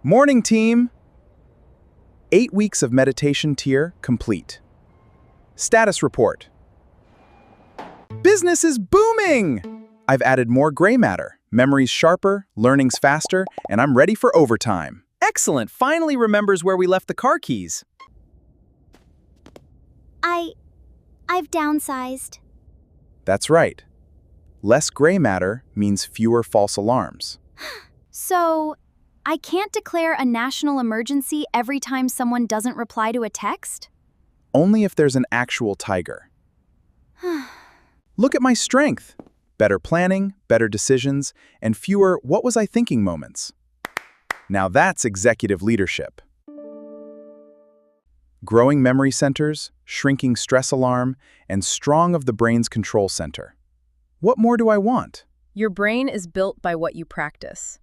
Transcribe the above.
Morning, team! 8 weeks of meditation tier complete. Status report. Business is booming! I've added more gray matter, memories sharper, learnings faster, and I'm ready for overtime. Excellent! Finally remembers where we left the car keys. I've downsized. That's right. Less gray matter means fewer false alarms. So, I can't declare a national emergency every time someone doesn't reply to a text? Only if there's an actual tiger. Look at my strength. Better planning, better decisions, and fewer "what was I thinking" moments. Now that's executive leadership. Growing memory centers, shrinking stress alarm, and strong of the brain's control center. What more do I want? Your brain is built by what you practice.